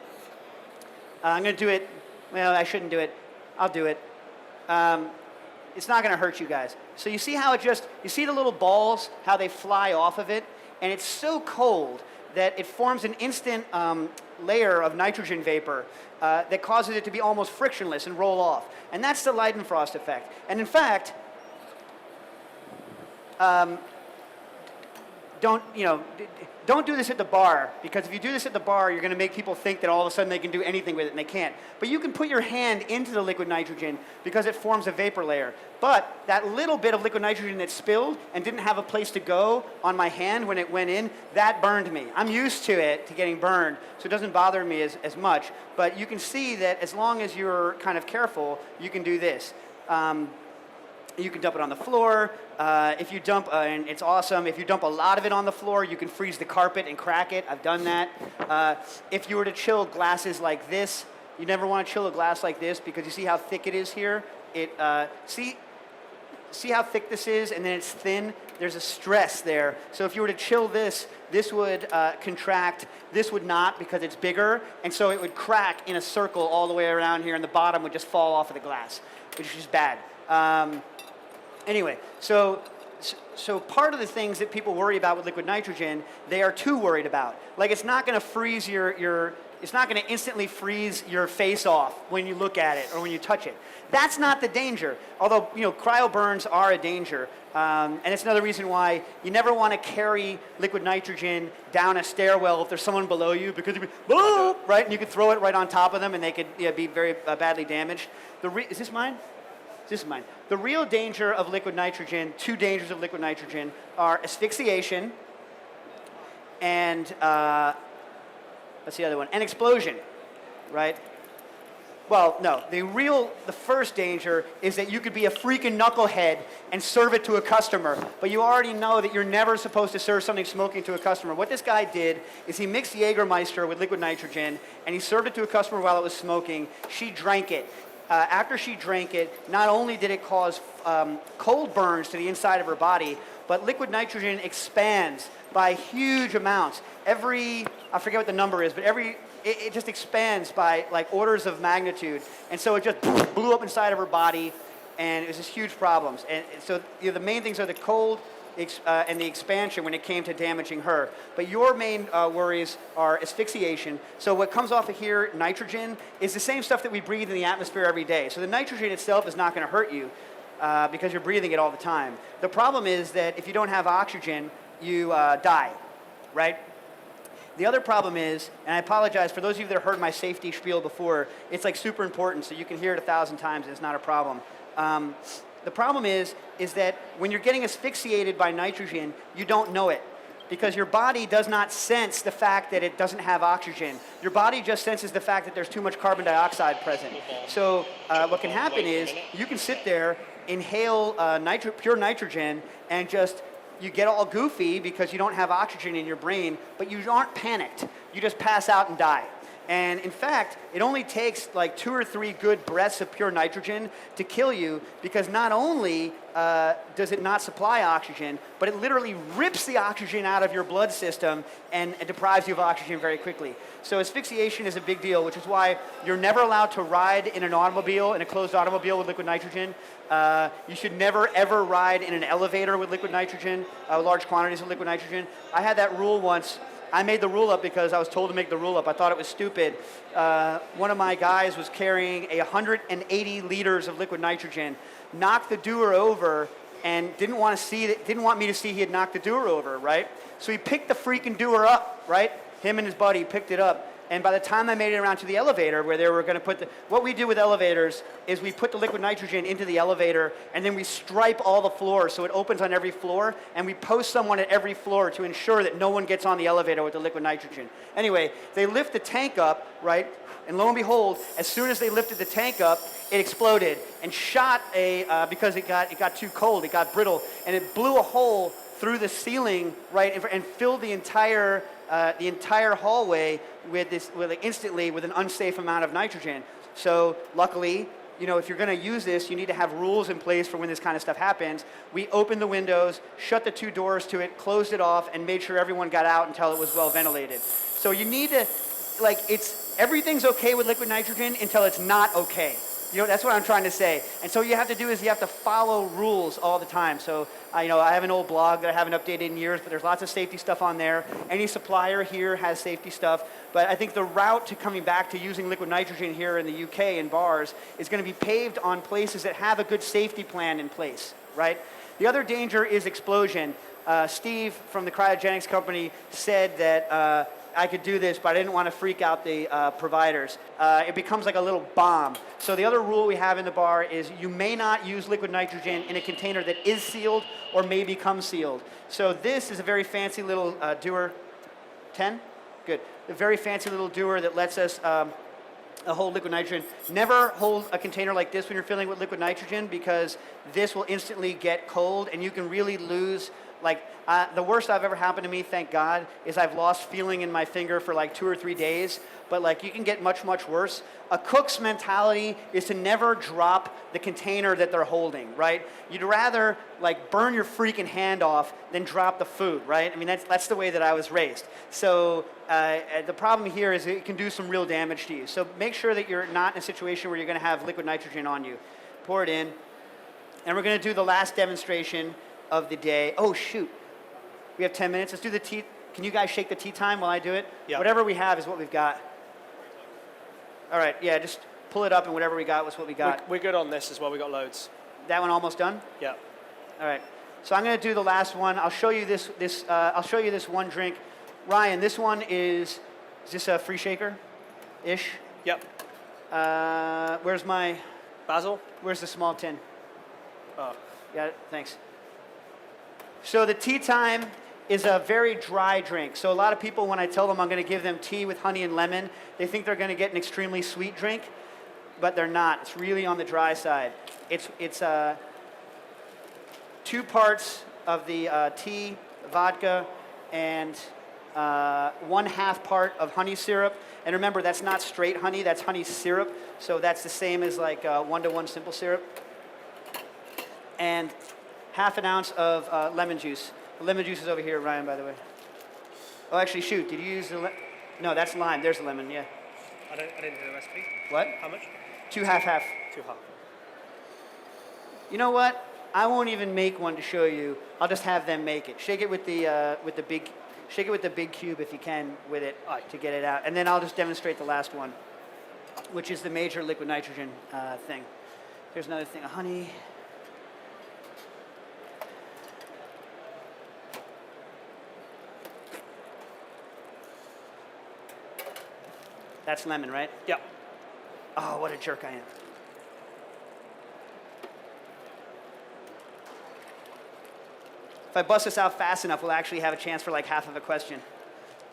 I'm going to do it, well, I shouldn't do it. I'll do it. It's not going to hurt you guys. So you see how you see the little balls, how they fly off of it? And it's so cold that it forms an instant layer of nitrogen vapor that causes it to be almost frictionless and roll off. And that's the Leidenfrost effect. And in fact, don't do this at the bar, because if you do this at the bar, you're going to make people think that all of a sudden they can do anything with it, and they can't. But you can put your hand into the liquid nitrogen because it forms a vapor layer. But that little bit of liquid nitrogen that spilled and didn't have a place to go on my hand when it went in, that burned me. I'm used to it, to getting burned, so it doesn't bother me as much. But you can see that as long as you're kind of careful, you can do this. You can dump it on the floor. If you dump, and it's awesome, if you dump a lot of it on the floor, you can freeze the carpet and crack it. I've done that. If you were to chill glasses like this, you never want to chill a glass like this because you see how thick it is here? See how thick this is, and then it's thin? There's a stress there. So if you were to chill this, this would contract. This would not because it's bigger, and so it would crack in a circle all the way around here, and the bottom would just fall off of the glass, which is just bad. Anyway, so part of the things that people worry about with liquid nitrogen, they are too worried about. Like, it's not going to freeze your it's not going to instantly freeze your face off when you look at it or when you touch it. That's not the danger. Although, cryo burns are a danger. And it's another reason why you never want to carry liquid nitrogen down a stairwell if there's someone below you, because you'd be, oh, right? And you could throw it right on top of them and they could be very badly damaged. Is this mine? This is mine. The real danger of liquid nitrogen, two dangers of liquid nitrogen, are asphyxiation and, what's the other one? And explosion, right? Well, no, the first danger is that you could be a freaking knucklehead and serve it to a customer, but you already know that you're never supposed to serve something smoking to a customer. What this guy did is he mixed Jägermeister with liquid nitrogen, and he served it to a customer while it was smoking. She drank it. After she drank it, not only did it cause cold burns to the inside of her body, but liquid nitrogen expands by huge amounts. I forget what the number is, but it just expands by like orders of magnitude. And so it just blew up inside of her body, and it was just huge problems. And so the main things are the cold and the expansion when it came to damaging her. But your main worries are asphyxiation. So what comes off of here, nitrogen, is the same stuff that we breathe in the atmosphere every day. So the nitrogen itself is not going to hurt you because you're breathing it all the time. The problem is that if you don't have oxygen, you die, right? The other problem is, and I apologize for those of you that have heard my safety spiel before, it's like super important, so you can hear it 1,000 times and it's not a problem. The problem is that when you're getting asphyxiated by nitrogen, you don't know it, because your body does not sense the fact that it doesn't have oxygen. Your body just senses the fact that there's too much carbon dioxide present. So what can happen is you can sit there, inhale pure nitrogen, and you get all goofy because you don't have oxygen in your brain, but you aren't panicked. You just pass out and die. And in fact, it only takes like 2 or 3 good breaths of pure nitrogen to kill you, because not only does it not supply oxygen, but it literally rips the oxygen out of your blood system and deprives you of oxygen very quickly. So asphyxiation is a big deal, which is why you're never allowed to ride in an automobile, in a closed automobile with liquid nitrogen. You should never, ever ride in an elevator with liquid nitrogen, large quantities of liquid nitrogen. I had that rule once. I made the rule up because I was told to make the rule up. I thought it was stupid. One of my guys was carrying 180 liters of liquid nitrogen, knocked the doer over, and didn't want me to see he had knocked the doer over, right? So he picked the freaking doer up, right? Him and his buddy picked it up. And by the time I made it around to the elevator where they were going to put what we do with elevators is we put the liquid nitrogen into the elevator, and then we stripe all the floors so it opens on every floor, and we post someone at every floor to ensure that no one gets on the elevator with the liquid nitrogen. Anyway, they lift the tank up, right? And lo and behold, as soon as they lifted the tank up, it exploded and shot because it got too cold, it got brittle, and it blew a hole through the ceiling, right, and filled the entire hallway instantly with an unsafe amount of nitrogen. So luckily, if you're going to use this, you need to have rules in place for when this kind of stuff happens. We opened the windows, shut the 2 doors to it, closed it off, and made sure everyone got out until it was well ventilated. So you need to, everything's okay with liquid nitrogen until it's not okay. That's what I'm trying to say. And so what you have to do is you have to follow rules all the time. So, I have an old blog that I haven't updated in years, but there's lots of safety stuff on there. Any supplier here has safety stuff. But I think the route to coming back to using liquid nitrogen here in the UK in bars is going to be paved on places that have a good safety plan in place, right? The other danger is explosion. Steve from the cryogenics company said that I could do this, but I didn't want to freak out the providers. It becomes like a little bomb. So the other rule we have in the bar is you may not use liquid nitrogen in a container that is sealed or may become sealed. So this is a very fancy little dewar. 10? Good. A very fancy little dewar that lets us hold liquid nitrogen. Never hold a container like this when you're filling with liquid nitrogen, because this will instantly get cold and you can really lose. The worst I've ever happened to me, thank God, is I've lost feeling in my finger for 2 or 3 days. But you can get much, much worse. A cook's mentality is to never drop the container that they're holding, right? You'd rather burn your freaking hand off than drop the food, right? I mean, that's the way that I was raised. So the problem here is it can do some real damage to you. So make sure that you're not in a situation where you're going to have liquid nitrogen on you. Pour it in. And we're going to do the last demonstration of the day. Oh, shoot. We have 10 minutes. Let's do the tea. Can you guys shake the tea time while I do it? Yep. Whatever we have is what we've got. All right, yeah, just pull it up and whatever we got was what we got. We're good on this as well. We got loads. That one almost done? Yeah. All right. So I'm going to do the last one. I'll show you this. I'll show you this one drink. Ryan, this one is this a free shaker-ish? Yep. Where's my? Basil. Where's the small tin? Oh. Got it. Thanks. So the tea time is a very dry drink. So a lot of people, when I tell them I'm going to give them tea with honey and lemon, they think they're going to get an extremely sweet drink, but they're not. It's really on the dry side. It's 2 parts of the tea, vodka, and 1/2 part of honey syrup. And remember, that's not straight honey, that's honey syrup. So that's the same as like 1-to-1 simple syrup. And 1/2 ounce of lemon juice. The lemon juice is over here, Ryan, by the way. Oh, actually, shoot, did you use the no, that's lime. There's the lemon, yeah. I didn't do the recipe. What? How much? 2 half. 2 half. You know what? I won't even make one to show you. I'll just have them make it. Shake it with the big cube if you can with it to get it out, and then I'll just demonstrate the last one, which is the major liquid nitrogen thing. Here's another thing of honey. That's lemon, right? Yeah. Oh, what a jerk I am. If I bust this out fast enough, we'll actually have a chance for like half of a question.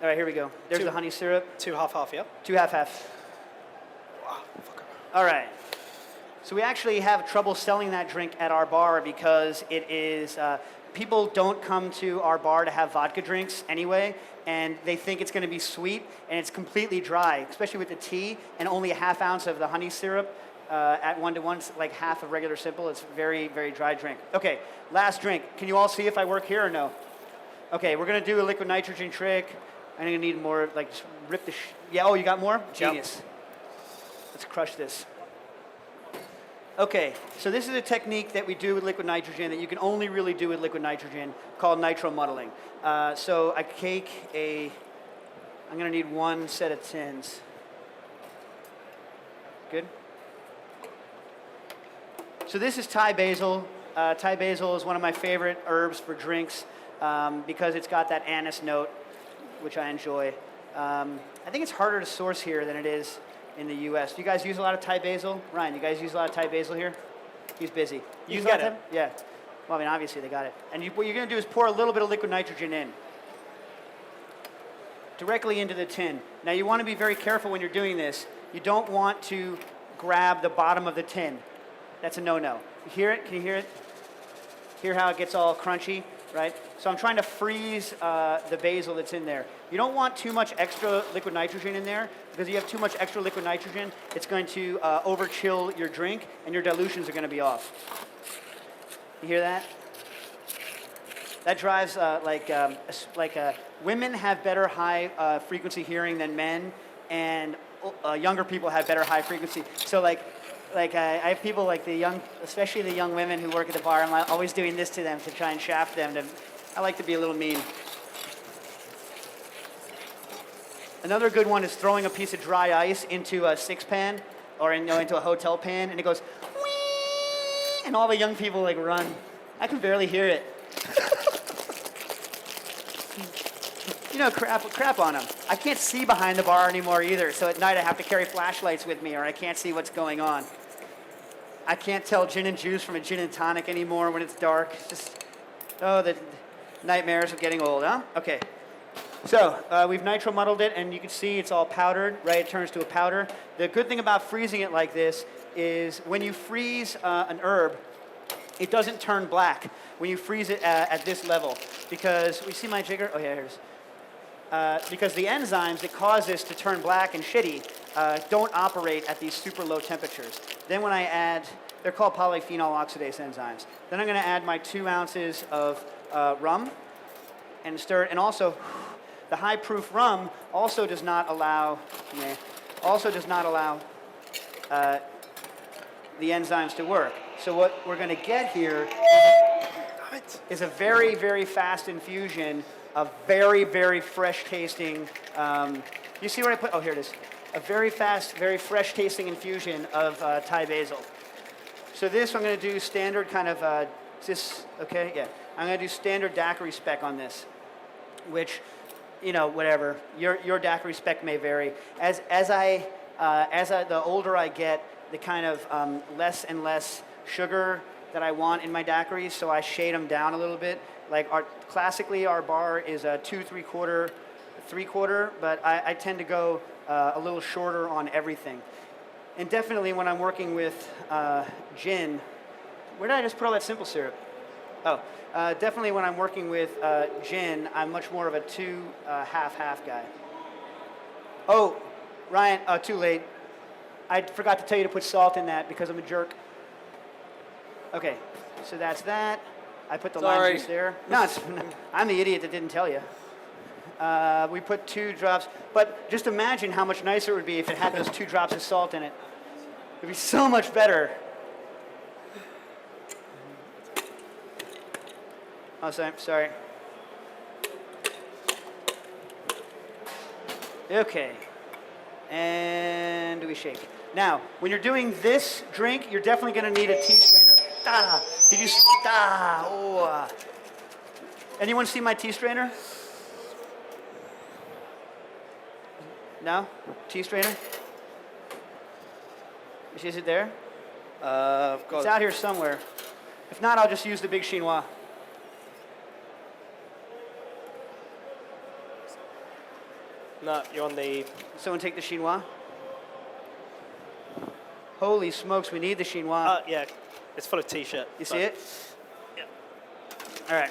All right, here we go. There's the honey syrup. 2 half, yeah? 2 half. Wow. All right. So we actually have trouble selling that drink at our bar because it is, people don't come to our bar to have vodka drinks anyway, and they think it's going to be sweet, and it's completely dry, especially with the tea, and only 1/2 ounce of the honey syrup at 1-to-1, like half of regular simple. It's very, very dry drink. Okay, last drink. Can you all see if I work here or no? Okay, we're going to do a liquid nitrogen trick. I'm going to need more, like, just rip the yeah, oh, you got more? Genius. Yep. Let's crush this. Okay, so this is a technique that we do with liquid nitrogen that you can only really do with liquid nitrogen called nitro muddling. So I cake I'm going to need 1 set of tins. Good? So this is Thai basil. Thai basil is one of my favorite herbs for drinks because it's got that anise note, which I enjoy. I think it's harder to source here than it is in the U.S. Do you guys use a lot of Thai basil? Ryan, you guys use a lot of Thai basil here? He's busy. You get it. Yeah. Well, I mean, obviously they got it. And what you're going to do is pour a little bit of liquid nitrogen in. Directly into the tin. Now you want to be very careful when you're doing this. You don't want to grab the bottom of the tin. That's a no-no. You hear it? Can you hear it? Hear how it gets all crunchy, right? So I'm trying to freeze the basil that's in there. You don't want too much extra liquid nitrogen in there because if you have too much extra liquid nitrogen, it's going to over-chill your drink and your dilutions are going to be off. You hear that? That drives women have better high frequency hearing than men, and younger people have better high frequency. So I have people like especially the young women who work at the bar. I'm always doing this to them to try and shaft them. I like to be a little mean. Another good one is throwing a piece of dry ice into a 6-pan or into a hotel pan, and it goes, whee! And all the young people run. I can barely hear it. Crap on them. I can't see behind the bar anymore either, so at night I have to carry flashlights with me or I can't see what's going on. I can't tell gin and juice from a gin and tonic anymore when it's dark. It's just, the nightmares of getting old, huh? Okay. So we've nitro muddled it, and you can see it's all powdered, right? It turns to a powder. The good thing about freezing it like this is when you freeze an herb, it doesn't turn black when you freeze it at this level. Because, we see my jigger? Oh, yeah, here it is. Because the enzymes that cause this to turn black and shitty don't operate at these super low temperatures. Then when I add, they're called polyphenol oxidase enzymes. Then I'm going to add my 2 ounces of rum and stir it. And also, the high-proof rum also does not allow the enzymes to work. So what we're going to get here is a very, very fast infusion of very, very fresh tasting. You see where I put? Oh, here it is. a very fast, very fresh tasting infusion of Thai basil. So this, I'm going to do standard kind of, is this okay? Yeah. I'm going to do standard daiquiri spec on this, which, you know, whatever. Your daiquiri spec may vary. The older I get, the kind of less and less sugar that I want in my daiquiris, so I shade them down a little bit. Like classically, our bar is a 2 3/4, 3/4, but I tend to go a little shorter on everything. And definitely when I'm working with gin, where did I just put all that simple syrup? Oh, definitely when I'm working with gin, I'm much more of a 2 half-half guy. Oh, Ryan, too late. I forgot to tell you to put salt in that because I'm a jerk. Okay, so that's that. I put the lime juice there. No, I'm the idiot that didn't tell you. We put 2 drops, but just imagine how much nicer it would be if it had those 2 drops of salt in it. It'd be so much better. Oh, sorry. Okay. And do we shake? Now, when you're doing this drink, you're definitely going to need a tea strainer. Did you? Oh. Anyone see my tea strainer? No? Tea strainer? Is it there? It's out here somewhere. If not, I'll just use the big chinois. No, you're on the... Someone take the chinois? Holy smokes, we need the chinois. yeah, it's full of T-shirt. You see it? Yeah. All right.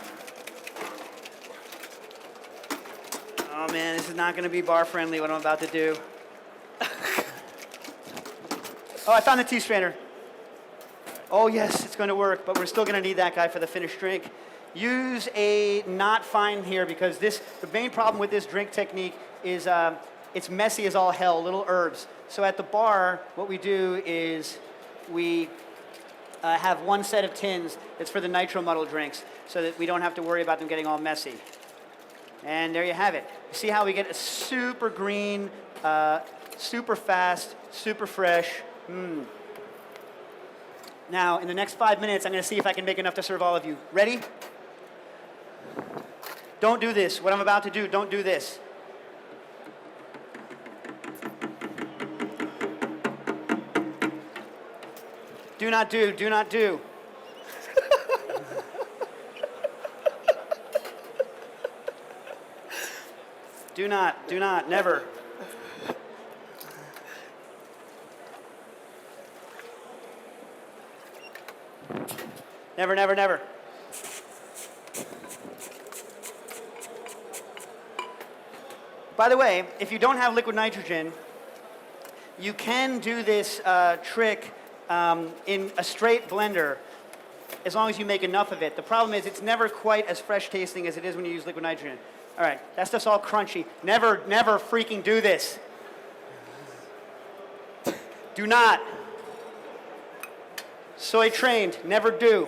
Oh man, this is not going to be bar friendly what I'm about to do. Oh, I found the tea strainer. Oh yes, it's going to work, but we're still going to need that guy for the finished drink. Use a not fine here because the main problem with this drink technique is it's messy as all hell, little herbs. So at the bar, what we do is we have one set of tins that's for the Nitro muddle drinks so that we don't have to worry about them getting all messy. And there you have it. See how we get a super green, super fast, super fresh. Now, in the next 5 minutes, I'm going to see if I can make enough to serve all of you. Ready? Don't do this. What I'm about to do, don't do this. Do not do, do not do. Do not, never. Never, never, never. By the way, if you don't have liquid nitrogen, you can do this trick in a straight blender as long as you make enough of it. The problem is it's never quite as fresh tasting as it is when you use liquid nitrogen. All right, that stuff's all crunchy. Never, never freaking do this. Do not. Soy trained, never do.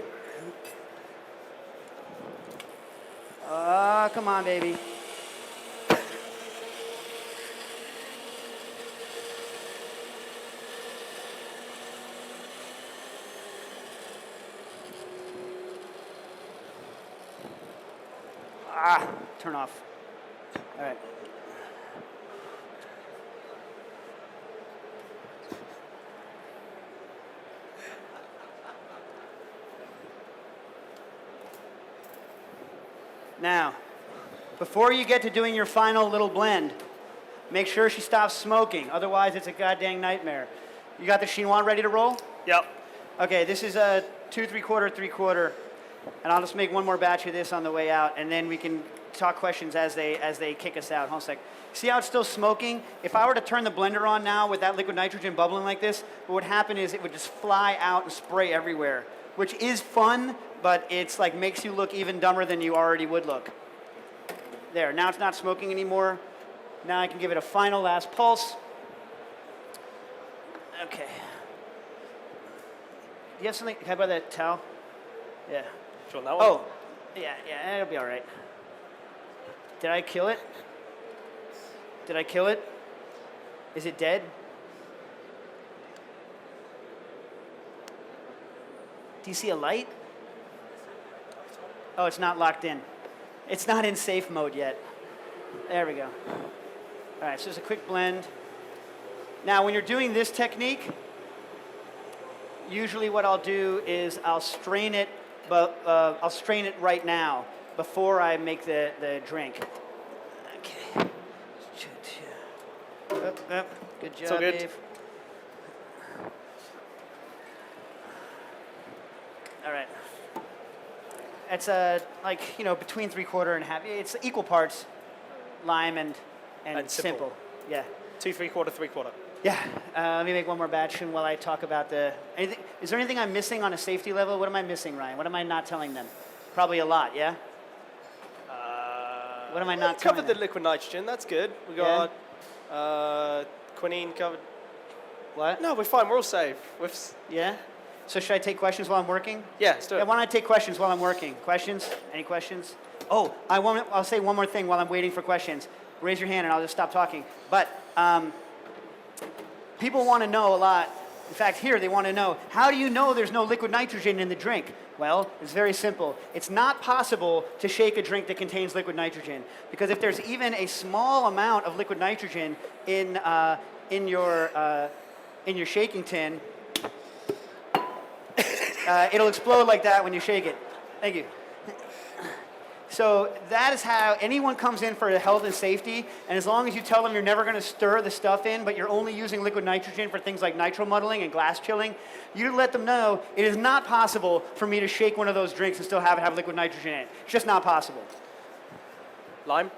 Come on, baby. Turn off. All right. Now, before you get to doing your final little blend, make sure she stops smoking. Otherwise, it's a goddamn nightmare. You got the chinois ready to roll? Yep. Okay, this is a 2 3/4, 3/4. And I'll just make one more batch of this on the way out, and then we can talk questions as they kick us out. Hold on a sec. See how it's still smoking? If I were to turn the blender on now with that liquid nitrogen bubbling like this, what would happen is it would just fly out and spray everywhere, which is fun, but it's like makes you look even dumber than you already would look. There, now it's not smoking anymore. Now I can give it a final last pulse. Okay. Do you have something? Can I buy that towel? Yeah. Sure, that one? Oh, yeah, it'll be all right. Did I kill it? Did I kill it? Is it dead? Do you see a light? Oh, it's not locked in. It's not in safe mode yet. There we go. All right, so just a quick blend. Now, when you're doing this technique, usually what I'll do is I'll strain it, but I'll strain it right now before I make the drink. Okay. Good job, all good. Dave. All right. It's like, you know, between 3/4 and half. It's equal parts lime and simple. Yeah. 2 3/4 3/4. Yeah. Let me make one more batch and while I talk about the anything. Is there anything I'm missing on a safety level? What am I missing, Ryan? What am I not telling them? Probably a lot, yeah? What am I not telling Covered them? the liquid nitrogen. That's good. We got quinine covered. What? No, we're fine. We're all safe. Yeah? So should I take questions while I'm working? Yeah, let's do Yeah, it. why don't I take questions while I'm working? Questions? Any questions? Oh, I'll say one more thing while I'm waiting for questions. Raise your hand and I'll just stop talking. But people want to know a lot. In fact, here they want to know, how do you know there's no liquid nitrogen in the drink? Well, it's very simple. It's not possible to shake a drink that contains liquid nitrogen, because if there's even a small amount of liquid nitrogen in your shaking tin, it'll explode like that when you shake it. Thank you. So that is how anyone comes in for health and safety, and as long as you tell them you're never going to stir the stuff in, but you're only using liquid nitrogen for things like nitro muddling and glass chilling, you let them know it is not possible for me to shake one of those drinks and still have it have liquid nitrogen in it. It's just not possible. Lime?